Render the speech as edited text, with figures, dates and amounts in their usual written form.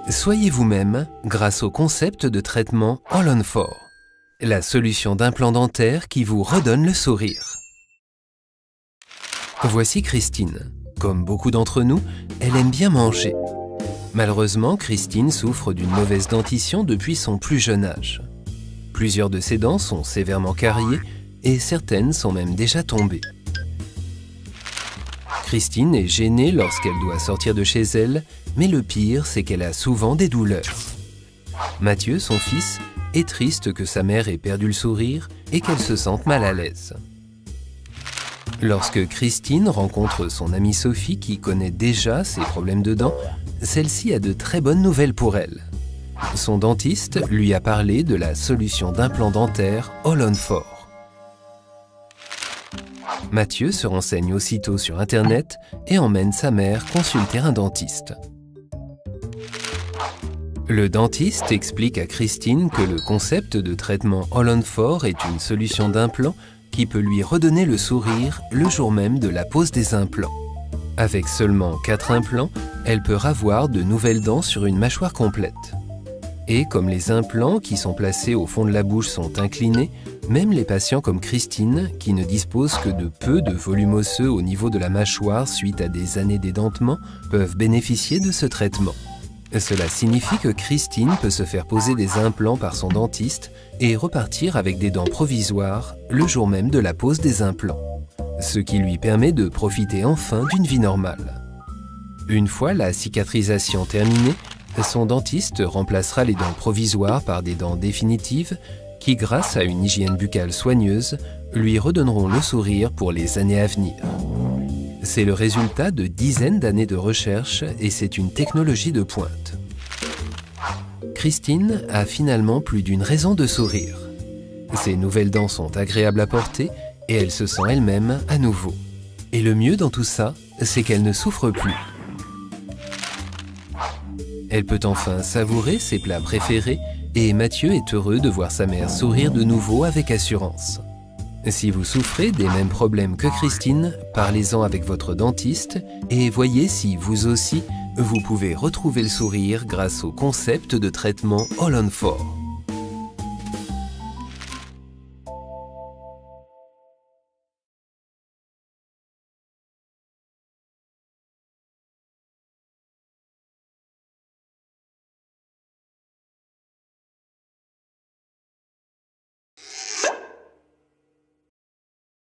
Soyez vous-même grâce au concept de traitement All-on-4, la solution d'implant dentaire qui vous redonne le sourire. Voici Christine. Comme beaucoup d'entre nous, elle aime bien manger. Malheureusement, Christine souffre d'une mauvaise dentition depuis son plus jeune âge. Plusieurs de ses dents sont sévèrement cariées et certaines sont même déjà tombées. Christine est gênée lorsqu'elle doit sortir de chez elle, mais le pire, c'est qu'elle a souvent des douleurs. Mathieu, son fils, est triste que sa mère ait perdu le sourire et qu'elle se sente mal à l'aise. Lorsque Christine rencontre son amie Sophie qui connaît déjà ses problèmes de dents, celle-ci a de très bonnes nouvelles pour elle. Son dentiste lui a parlé de la solution d'implant dentaire All-on-4. Mathieu se renseigne aussitôt sur Internet et emmène sa mère consulter un dentiste. Le dentiste explique à Christine que le concept de traitement All-on-4 est une solution d'implant qui peut lui redonner le sourire le jour même de la pose des implants. Avec seulement 4 implants, elle peut avoir de nouvelles dents sur une mâchoire complète. Et comme les implants qui sont placés au fond de la bouche sont inclinés, même les patients comme Christine, qui ne disposent que de peu de volume osseux au niveau de la mâchoire suite à des années d'édentement, peuvent bénéficier de ce traitement. Cela signifie que Christine peut se faire poser des implants par son dentiste et repartir avec des dents provisoires le jour même de la pose des implants, ce qui lui permet de profiter enfin d'une vie normale. Une fois la cicatrisation terminée, son dentiste remplacera les dents provisoires par des dents définitives qui, grâce à une hygiène buccale soigneuse, lui redonneront le sourire pour les années à venir. C'est le résultat de dizaines d'années de recherche et c'est une technologie de pointe. Christine a finalement plus d'une raison de sourire. Ses nouvelles dents sont agréables à porter et elle se sent elle-même à nouveau. Et le mieux dans tout ça, c'est qu'elle ne souffre plus. Elle peut enfin savourer ses plats préférés et Mathieu est heureux de voir sa mère sourire de nouveau avec assurance. Si vous souffrez des mêmes problèmes que Christine, parlez-en avec votre dentiste et voyez si vous aussi, vous pouvez retrouver le sourire grâce au concept de traitement All-on-4.